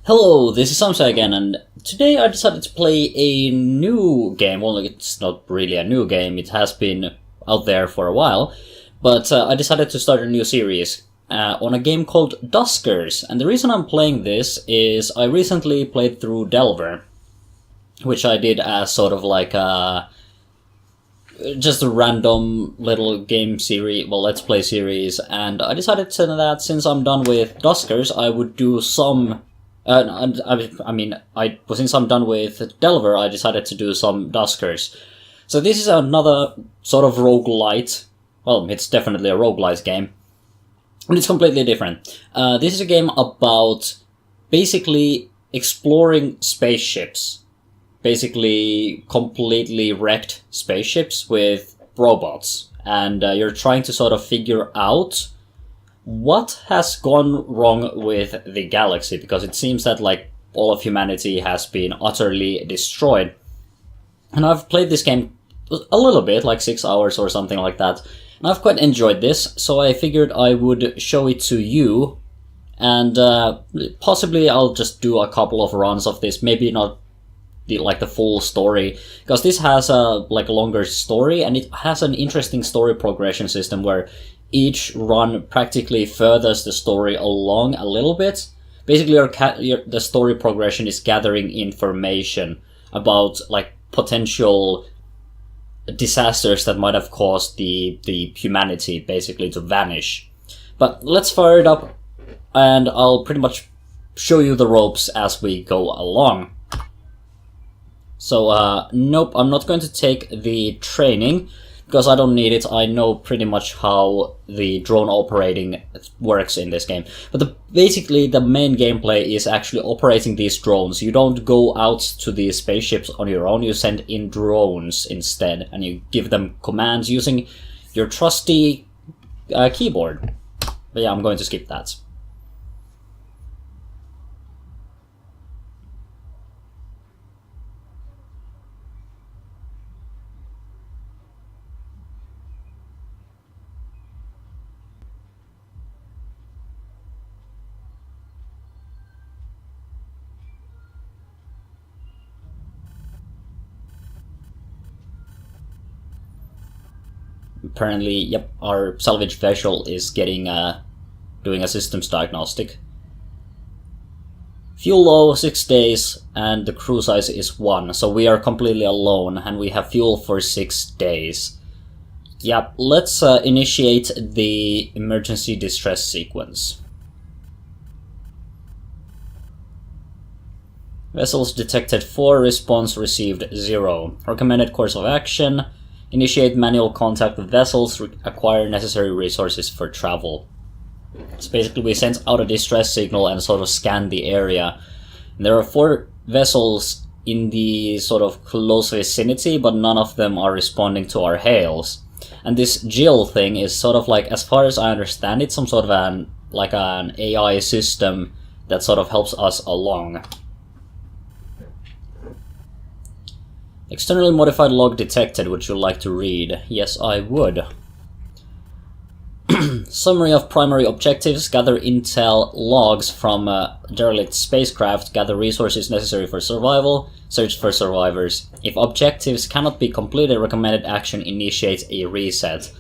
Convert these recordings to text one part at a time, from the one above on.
Hello, this is Samsai again, and today I decided to play a new game. Well, it's not really a new game, it has been out there for a while, but I decided to start a new series on a game called Duskers. And the reason I'm playing this is I recently played through Delver, which I did as sort of like just a random little game series, well, let's play series, and I decided that since I'm done with Duskers, I would do some since I'm done with Delver, I decided to do some Duskers. So this is another sort of roguelite. Well, it's definitely a roguelite game. And it's completely different. This is a game about basically exploring spaceships. Basically completely wrecked spaceships with robots. And you're trying to sort of figure out what has gone wrong with the galaxy, because it seems that like all of humanity has been utterly destroyed. And I've played this game a little bit, like 6 hours or something like that, and I've quite enjoyed this, so I figured I would show it to you, and possibly I'll just do a couple of runs of this, maybe not the full story, because this has a longer story, and it has an interesting story progression system where each run practically furthers the story along a little bit. Basically, the story progression is gathering information about potential disasters that might have caused the humanity basically to vanish. But let's fire it up, and I'll pretty much show you the ropes as we go along. So, nope, I'm not going to take the training, because I don't need it. I know pretty much how the drone operating works in this game. But basically the main gameplay is actually operating these drones. You don't go out to these spaceships on your own, you send in drones instead, and you give them commands using your trusty keyboard. But yeah, I'm going to skip that. Apparently, yep, our salvage vessel is getting doing a systems diagnostic. Fuel low, 6 days, and the crew size is 1, so we are completely alone, and we have fuel for 6 days. Yep, let's initiate the emergency distress sequence. Vessels detected 4, response received 0. Recommended course of action: initiate manual contact with vessels, acquire necessary resources for travel. So basically we send out a distress signal and sort of scan the area. And there are 4 vessels in the sort of close vicinity, but none of them are responding to our hails. And this Jill thing is sort of as far as I understand it, some sort of an AI system that sort of helps us along. Externally modified log detected. Would you like to read? Yes, I would. Summary of primary objectives: gather intel logs from derelict spacecraft, gather resources necessary for survival, search for survivors. If objectives cannot be completed, recommended action: initiate a reset.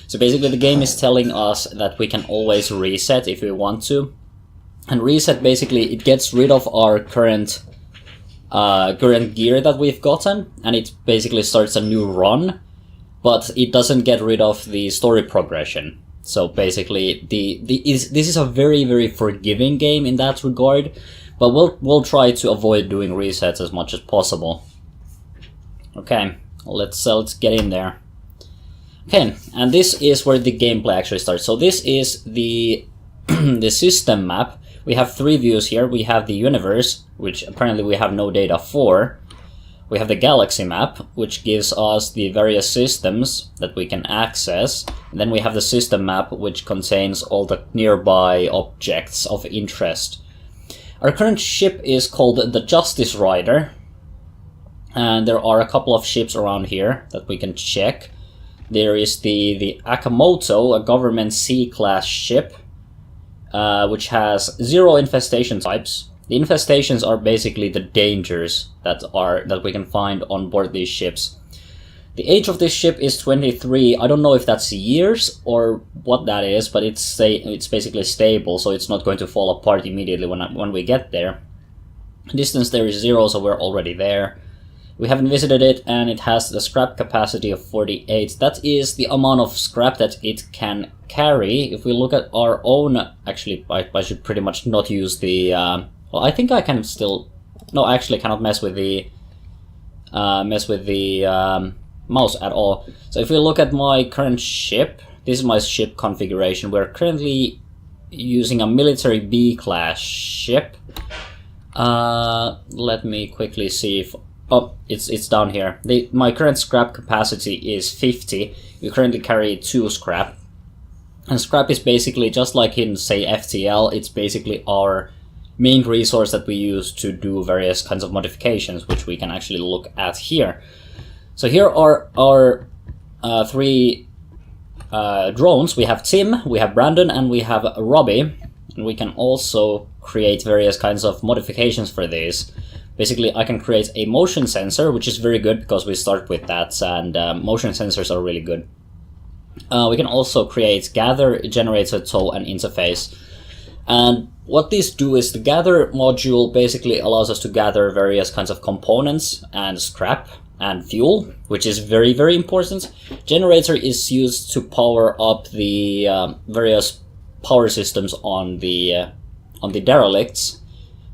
So basically the game is telling us that we can always reset if we want to. And reset, basically, it gets rid of our current gear that we've gotten, and it basically starts a new run, but it doesn't get rid of the story progression. So basically, this is a very, very forgiving game in that regard, but we'll try to avoid doing resets as much as possible. Okay, let's get in there. Okay, and this is where the gameplay actually starts. So this is the the system map. We have 3 views here. We have the universe, which apparently we have no data for. We have the galaxy map, which gives us the various systems that we can access. And then we have the system map, which contains all the nearby objects of interest. Our current ship is called the Justice Rider, and there are a couple of ships around here that we can check. There is the Akamoto, a government C-class ship, which has 0 infestation types, The infestations are basically the dangers that we can find on board these ships. The age of this ship is 23. I don't know if that's years or what that is, but it's basically stable, so it's not going to fall apart immediately when we get there. Distance there is 0, so we're already there. We haven't visited it, and it has the scrap capacity of 48. That is the amount of scrap that it can carry. If we look at our own... Actually, I should pretty much not use the... well, I think I can still... No, I actually cannot mess with the... mouse at all. So if we look at my current ship, this is my ship configuration. We're currently using a military B-class ship. Let me quickly see if... Oh, it's down here. My current scrap capacity is 50. We currently carry 2 scrap. And scrap is basically, just like in, say, FTL, it's basically our main resource that we use to do various kinds of modifications, which we can actually look at here. So here are our 3 drones. We have Tim, we have Brandon, and we have Robbie. And we can also create various kinds of modifications for these. Basically, I can create a motion sensor, which is very good because we start with that, and motion sensors are really good. We can also create gather, generator, tow, and interface. And what these do is the gather module basically allows us to gather various kinds of components and scrap and fuel, which is very, very important. Generator is used to power up the various power systems on the derelicts.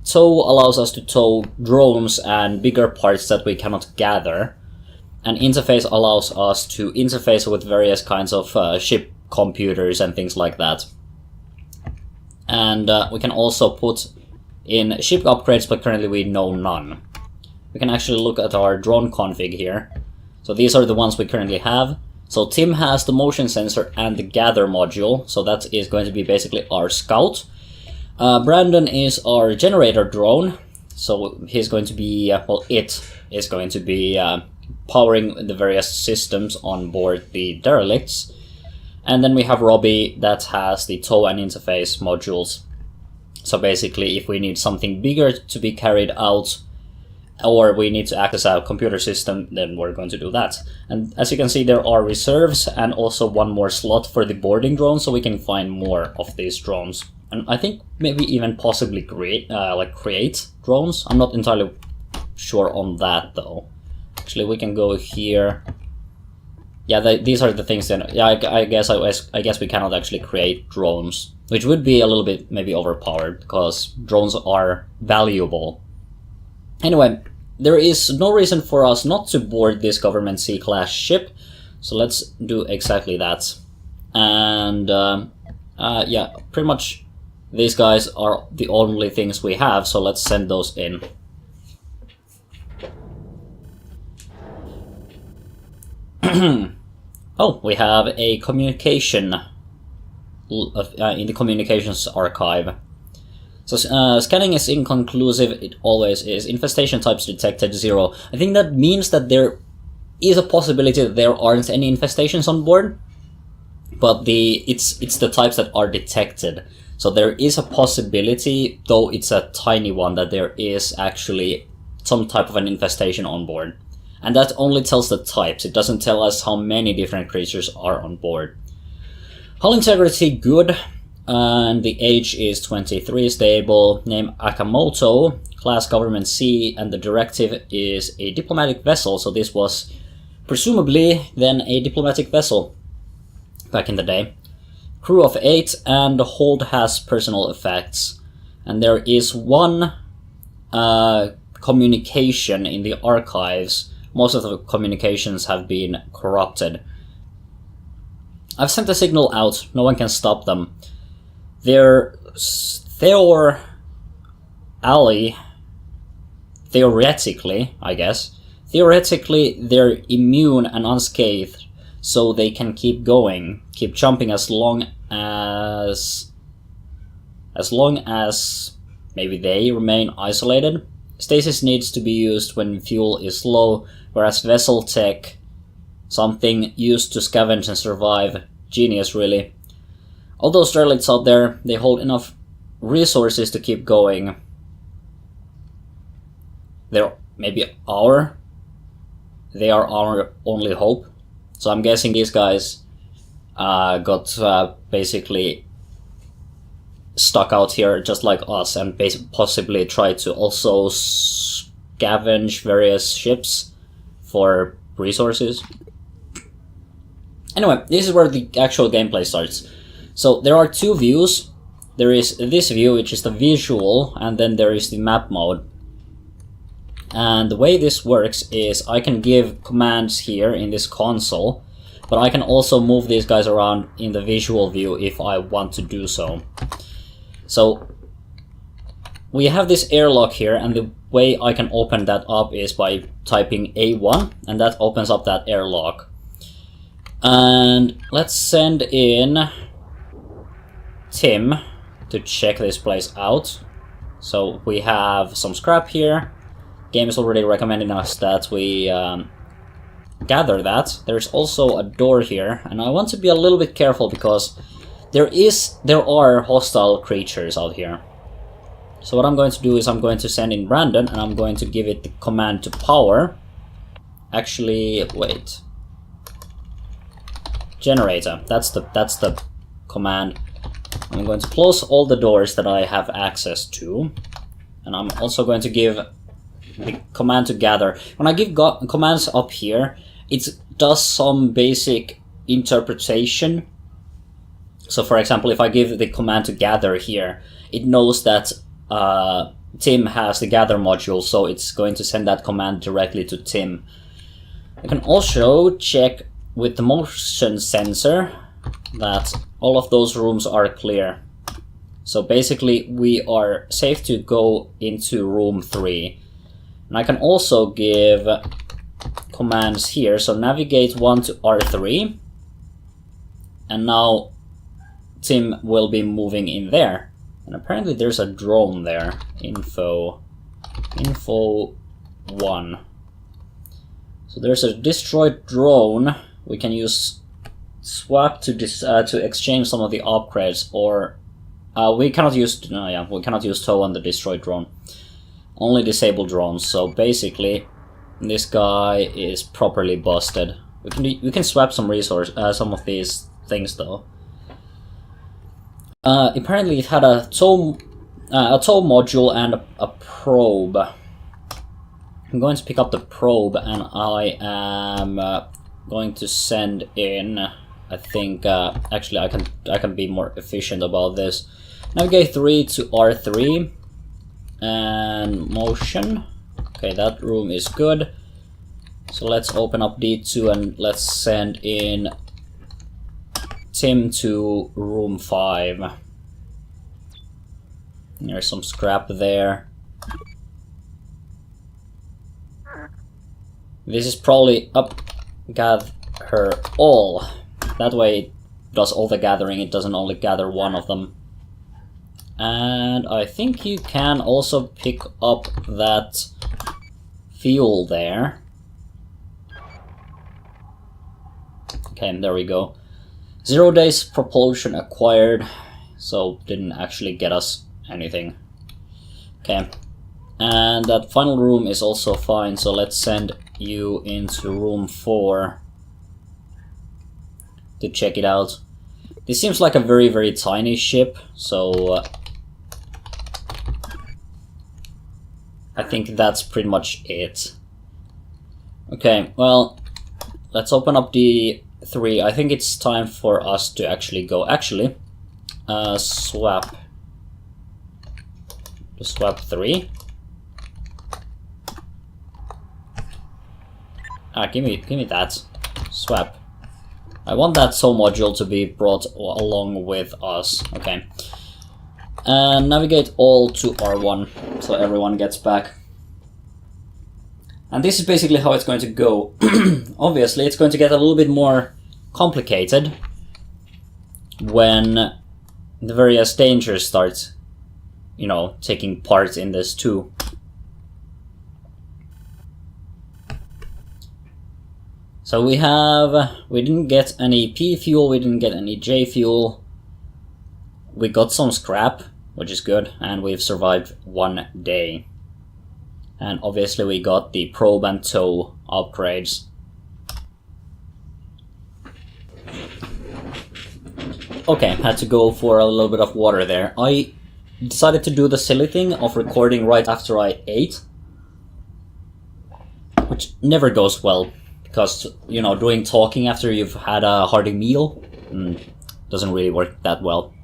Tow allows us to tow drones and bigger parts that we cannot gather. And interface allows us to interface with various kinds of ship computers and things like that. And we can also put in ship upgrades, but currently we know none. We can actually look at our drone config here. So these are the ones we currently have. So Tim has the motion sensor and the gather module, so that is going to be basically our scout. Brandon is our generator drone, so he's going to be, well, it is going to be powering the various systems on board the derelicts. And then we have Robbie that has the tow and interface modules. So basically, if we need something bigger to be carried out, or we need to access a computer system, then we're going to do that. And as you can see, there are reserves and also one more slot for the boarding drone, so we can find more of these drones. And I think maybe even possibly create drones. I'm not entirely sure on that though. Actually, we can go here. Yeah, these are the things that... Yeah, I guess we cannot actually create drones, which would be a little bit maybe overpowered, because drones are valuable. Anyway, there is no reason for us not to board this government C-class ship, so let's do exactly that. And yeah, pretty much these guys are the only things we have, so let's send those in. Oh, we have a communication in the communications archive. So scanning is inconclusive, it always is. Infestation types detected 0. I think that means that there is a possibility that there aren't any infestations on board, but it's the types that are detected. So there is a possibility, though it's a tiny one, that there is actually some type of an infestation on board. And that only tells the types, it doesn't tell us how many different creatures are on board. Hull integrity, good. And the age is 23, stable. Name Akamoto, class government C, and the directive is a diplomatic vessel. So this was presumably then a diplomatic vessel back in the day. Crew of 8, and the hold has personal effects. And there is one communication in the archives. Most of the communications have been corrupted. I've sent a signal out, no one can stop them. Theoretically, I guess, theoretically they're immune and unscathed, so they can keep going, keep jumping as long as maybe they remain isolated. Stasis needs to be used when fuel is low, whereas vessel tech, something used to scavenge and survive. Genius, really. All those derelicts out there, they hold enough resources to keep going. they are our only hope. So I'm guessing these guys got basically stuck out here just like us, and possibly try to also scavenge various ships for resources. Anyway, this is where the actual gameplay starts. So there are two views. There is this view, which is the visual, and then there is the map mode. And the way this works is I can give commands here in this console, but I can also move these guys around in the visual view if I want to do so. So we have this airlock here, and the way I can open that up is by typing A1, and that opens up that airlock. And let's send in Tim to check this place out. So we have some scrap here. Game is already recommending us that we gather that. There's also a door here, and I want to be a little bit careful because there are hostile creatures out here. So what I'm going to do is I'm going to send in Brandon, and I'm going to give it the command to power. Actually, wait. Generator. That's the command. I'm going to close all the doors that I have access to, and I'm also going to give the command to gather. When I give commands up here, it does some basic interpretation. So for example, if I give the command to gather here, it knows that Tim has the gather module, so it's going to send that command directly to Tim. I can also check with the motion sensor that all of those rooms are clear. So basically we are safe to go into room 3. And I can also give commands here. So navigate 1 to R3. And now Tim will be moving in there. And apparently there's a drone there. Info 1. So there's a destroyed drone. We can use swap to exchange some of the upgrades, or we cannot use tow on the destroyed drone. Only disable drones. So basically, this guy is properly busted. We can swap some some of these things though. Apparently, it had a tow module and a probe. I'm going to pick up the probe, and I am going to send in. I think actually I can be more efficient about this. Navigate 3 to R3 and motion. Okay, that room is good. So let's open up D2 and let's send in Tim to room 5. There's some scrap there. This is probably up. Gather all. That way it does all the gathering, it doesn't only gather one of them. And I think you can also pick up that fuel there. Okay, there we go. 0 days propulsion acquired, so didn't actually get us anything. Okay, and that final room is also fine, so let's send you into room 4 to check it out. This seems like a very, very tiny ship, so I think that's pretty much it. Okay, well, let's open up D3. I think it's time for us to actually go. Actually, swap. To swap 3. Give me that. Swap. I want that tow module to be brought along with us. Okay. And navigate all to R1 so everyone gets back. And this is basically how it's going to go. Obviously, it's going to get a little bit more complicated when the various dangers start, you know, taking part in this too. So we didn't get any P fuel, we didn't get any J fuel. We got some scrap, which is good, and we've survived 1 day. And obviously we got the probe and tow upgrades. Okay, had to go for a little bit of water there. I decided to do the silly thing of recording right after I ate, which never goes well, because, you know, doing talking after you've had a hearty meal doesn't really work that well.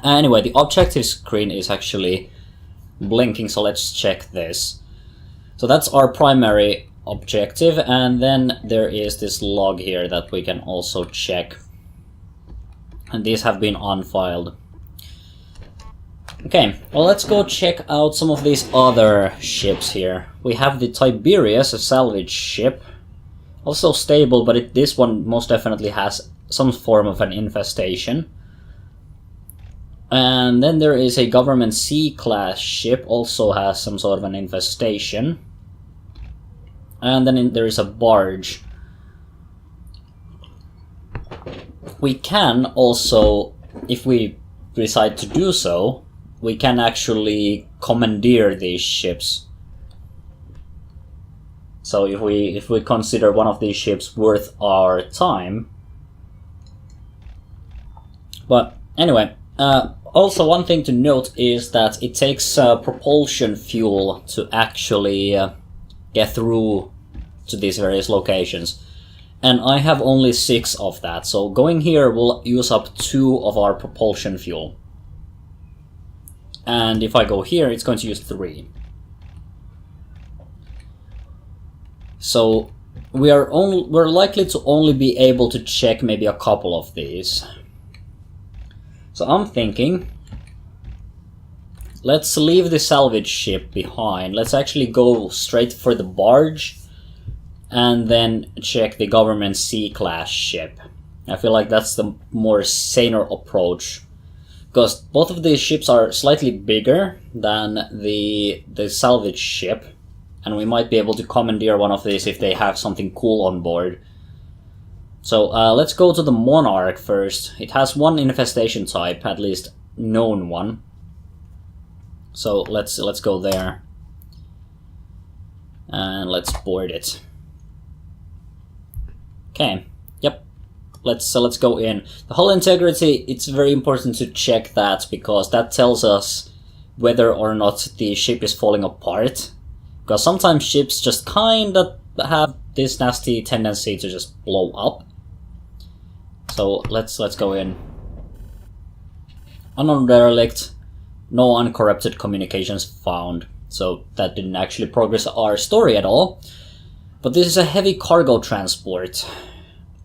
Anyway, the objective screen is actually blinking, so let's check this. So that's our primary objective, and then there is this log here that we can also check. And these have been unfiled. Okay, well, let's go check out some of these other ships here. We have the Tiberius, a salvage ship. Also stable, but this one most definitely has some form of an infestation. And then there is a government C-class ship, also has some sort of an infestation. And then there is a barge. We can also, if we decide to do so, we can actually commandeer these ships. So if we consider one of these ships worth our time. But anyway, also one thing to note is that it takes propulsion fuel to actually get through to these various locations. And I have only 6 of that, so going here will use up 2 of our propulsion fuel. And if I go here, it's going to use 3. So we're likely to only be able to check maybe a couple of these. So I'm thinking, let's leave the salvage ship behind. Let's actually go straight for the barge and then check the government C-class ship. I feel like that's the more saner approach, because both of these ships are slightly bigger than the salvage ship, and we might be able to commandeer one of these if they have something cool on board. So let's go to the Monarch first. It has 1 infestation type, at least known one. So let's go there. And let's board it. Okay, yep. Let's go in. The hull integrity, it's very important to check that, because that tells us whether or not the ship is falling apart. Because sometimes ships just kinda have this nasty tendency to just blow up. So let's go in. Unknown derelict, no uncorrupted communications found. So that didn't actually progress our story at all. But this is a heavy cargo transport.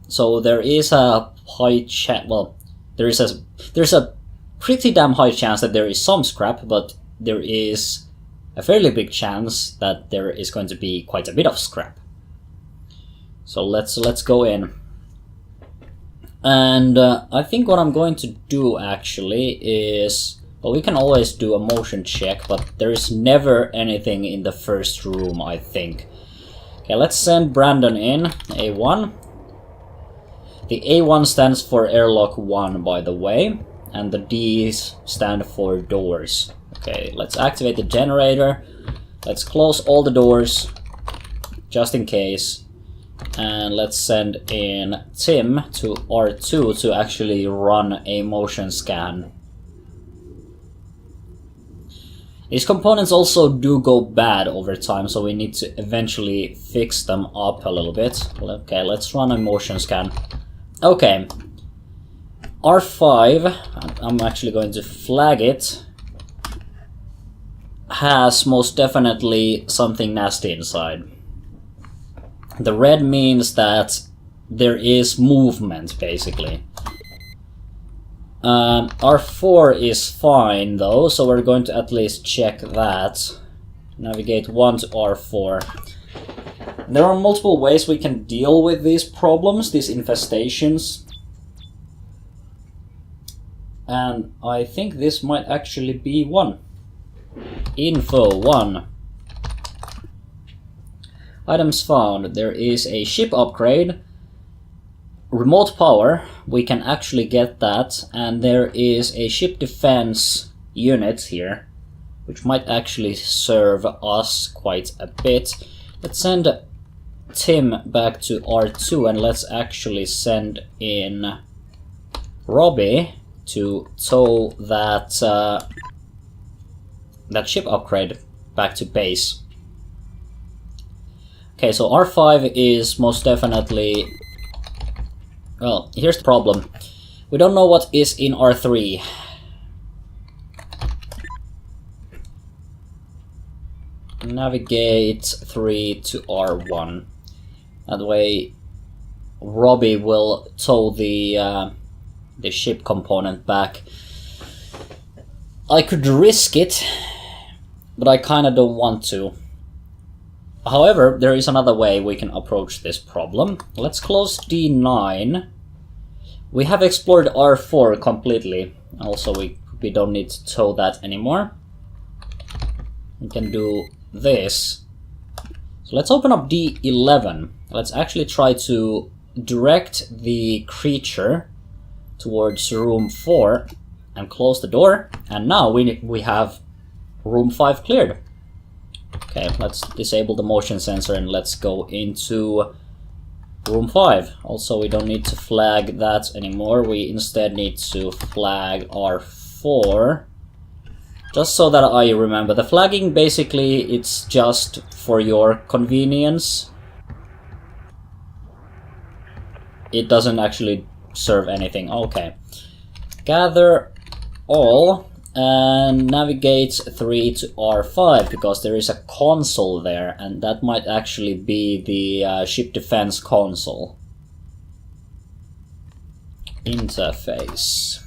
So there is a high chance, well, there's a pretty damn high chance that there is some scrap, but there is a fairly big chance that there is going to be quite a bit of scrap. So let's go in. And I think what I'm going to do actually is, well, we can always do a motion check, but there is never anything in the first room, I think. Okay, let's send Brandon in, A1. The A1 stands for airlock 1, by the way, and the D's stand for doors. Okay, let's activate the generator. Let's close all the doors, just in case. And let's send in Tim to R2 to actually run a motion scan. These components also do go bad over time, so we need to eventually fix them up a little bit. Okay, let's run a motion scan. Okay, R5, I'm actually going to flag it, has most definitely something nasty inside. The red means that there is movement, basically. R4 is fine though, so we're going to at least check that. Navigate 1 to R4. There are multiple ways we can deal with these problems, these infestations. And I think this might actually be one. Info 1. Items found. There is a ship upgrade. Remote power, we can actually get that. And there is a ship defense unit here. which might actually serve us quite a bit. Let's send Tim back to R2 and let's actually send in Robbie to tow that that ship upgrade back to base. Okay, so R5 is most definitely... Well, here's the problem. We don't know what is in R3. Navigate 3 to R1. That way Robbie will tow the ship component back. I could risk it, but I kinda don't want to. However, there is another way we can approach this problem. Let's close D9. We have explored R4 completely. Also, we don't need to tow that anymore. We can do this. So let's open up D11. Let's actually try to direct the creature towards room 4 and close the door. And now we have room 5 cleared. Okay, let's disable the motion sensor and let's go into room 5. Also, we don't need to flag that anymore. We instead need to flag R4. Just so that I remember. The flagging, basically, it's just for your convenience. It doesn't actually serve anything. Okay. Gather all and navigate 3 to R5 because there is a console there and that might actually be the ship defense console. Interface.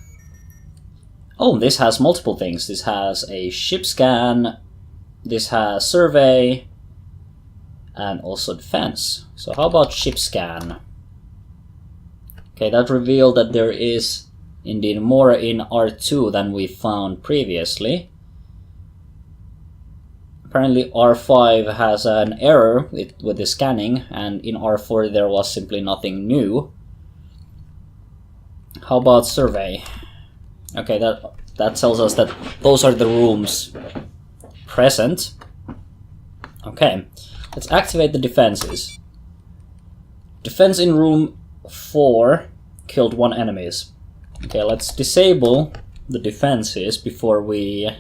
Oh, this has multiple things. This has a ship scan, this has survey, and also defense. So how about ship scan? Okay, that revealed that there is indeed more in R2 than we found previously. Apparently R5 has an error with the scanning, and in R4 there was simply nothing new. How about survey? Okay, that tells us that those are the rooms present. Okay, let's activate the defenses. Defense in room 4 killed 1 enemies. Okay, let's disable the defenses before we,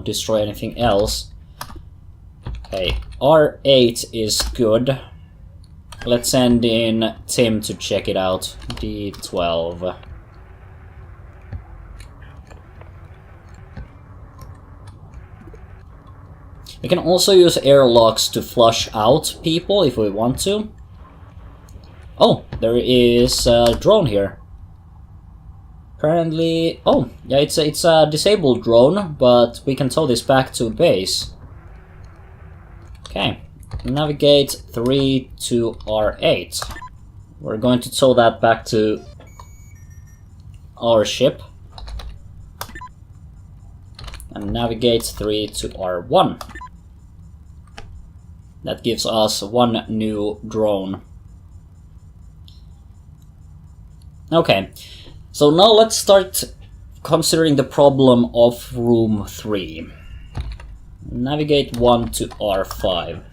destroy anything else. Okay, R8 is good. Let's send in Tim to check it out. D12. We can also use airlocks to flush out people if we want to. Oh, there is a drone here. Apparently... Oh, yeah, it's a disabled drone, but we can tow this back to base. Okay, navigate 3 to R8. We're going to tow that back to our ship. And navigate 3 to R1. That gives us 1 new drone. Okay, so now let's start considering the problem of room 3. Navigate 1 to R5.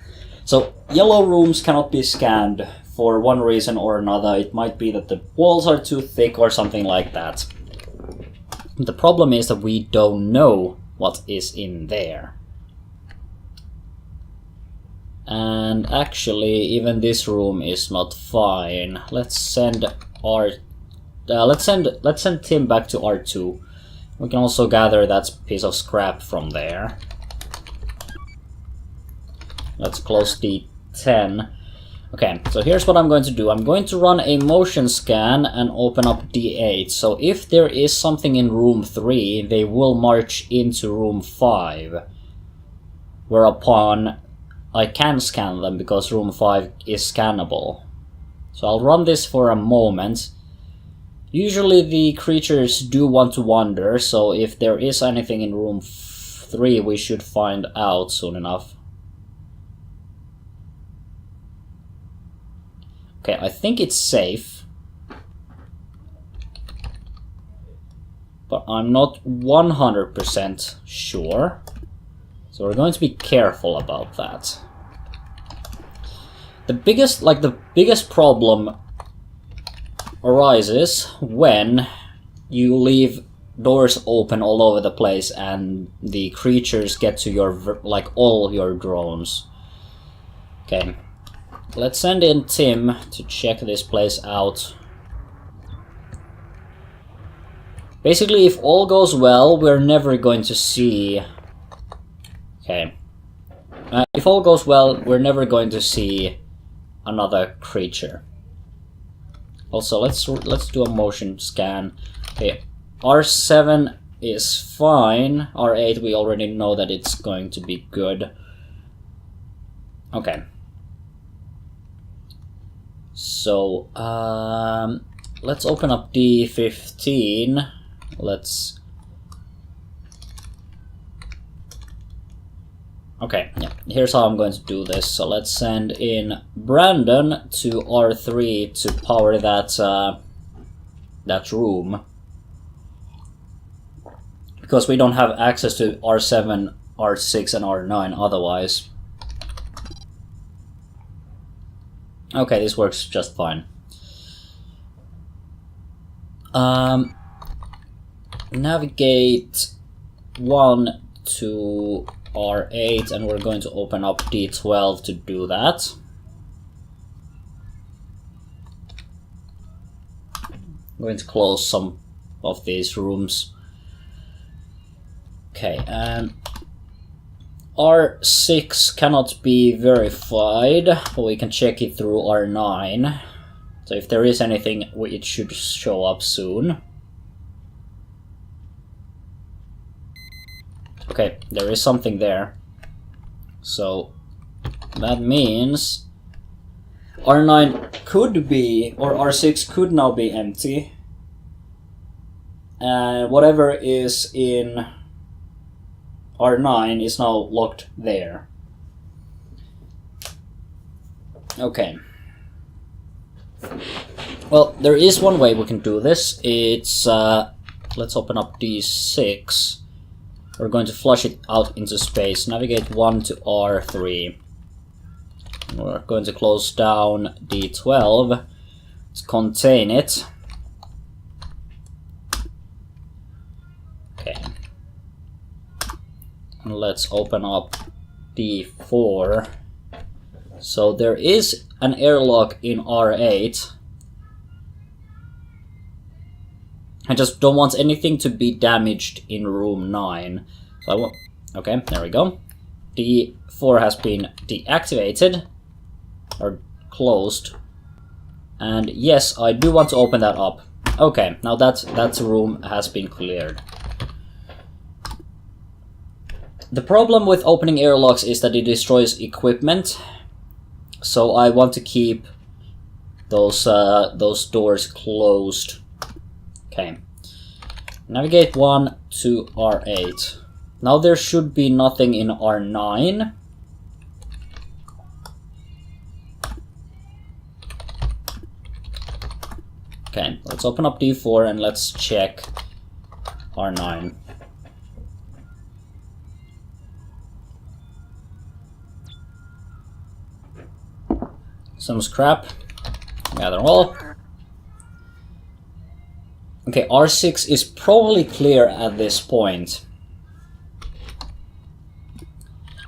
So yellow rooms cannot be scanned for one reason or another. It might be that the walls are too thick or something like that. The problem is that we don't know what is in there. And actually, even this room is not fine. Let's send let's send Tim back to R2. We can also gather that piece of scrap from there. Let's close D10. Okay, so here's what I'm going to do. I'm going to run a motion scan and open up D8. So if there is something in room 3, they will march into room 5. Whereupon I can scan them because room 5 is scannable. So I'll run this for a moment. Usually the creatures do want to wander, so if there is anything in room 3 we should find out soon enough. Okay, I think it's safe. But I'm not 100% sure. So we're going to be careful about that. The biggest problem arises when you leave doors open all over the place and the creatures get to your, all your drones. Okay, let's send in Tim to check this place out. Basically, if all goes well, we're never going to see... Okay. If all goes well, we're never going to see another creature. Also, let's do a motion scan. Okay, R7 is fine. R8, we already know that it's going to be good. Okay. So, let's open up D15. Let's... Okay, yeah, here's how I'm going to do this. So let's send in Brandon to R3 to power that that room. Because we don't have access to R7, R6 and R9 otherwise. Okay, this works just fine. Navigate 1 to R8 and we're going to open up D12 to do that. I'm going to close some of these rooms. Okay, R6 cannot be verified, but we can check it through R9. So if there is anything, it should show up soon. Okay, there is something there. So that means R9 could be, or R6 could now be empty. And whatever is in R9 is now locked there. Okay. Well, there is one way we can do this. It's, let's open up D6. We're going to flush it out into space. Navigate 1 to R3. We're going to close down D12 to contain it. Okay. And let's open up D4. So there is an airlock in R8. I just don't want anything to be damaged in room 9. So I want... Okay, there we go. D4 has been deactivated. Or closed. And yes, I do want to open that up. Okay, now that room has been cleared. The problem with opening airlocks is that it destroys equipment. So I want to keep those doors closed. Okay. Navigate 1 to R8. Now there should be nothing in R9. Okay, let's open up D4 and let's check R9. Some scrap. Gather all. Okay, R6 is probably clear at this point.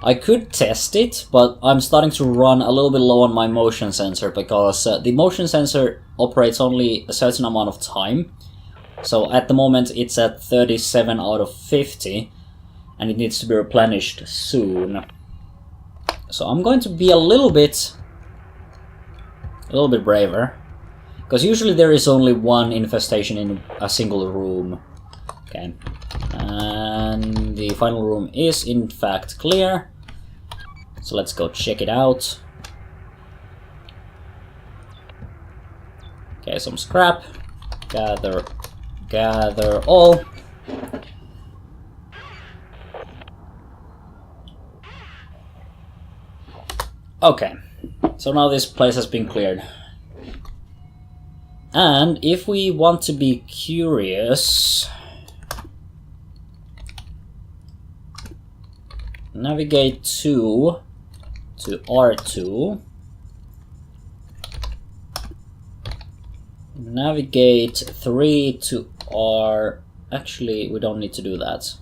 I could test it, but I'm starting to run a little bit low on my motion sensor because the motion sensor operates only a certain amount of time. So at the moment it's at 37 out of 50 and it needs to be replenished soon. So I'm going to be a little bit braver. Because usually there is only one infestation in a single room. Okay. And the final room is in fact clear. So let's go check it out. Okay, some scrap. Gather all. Okay. So now this place has been cleared. And if we want to be curious... navigate 2 to R2, navigate 3 to R... Actually, we don't need to do that.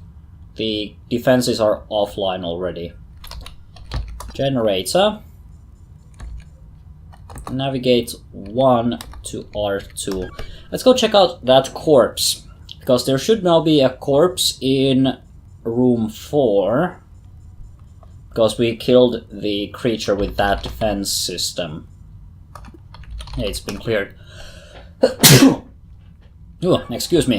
The defenses are offline already. Generator, navigate 1 to R2. Let's go check out that corpse, because there should now be a corpse in room 4, because we killed the creature with that defense system. Yeah, it's been cleared. Ooh, excuse me.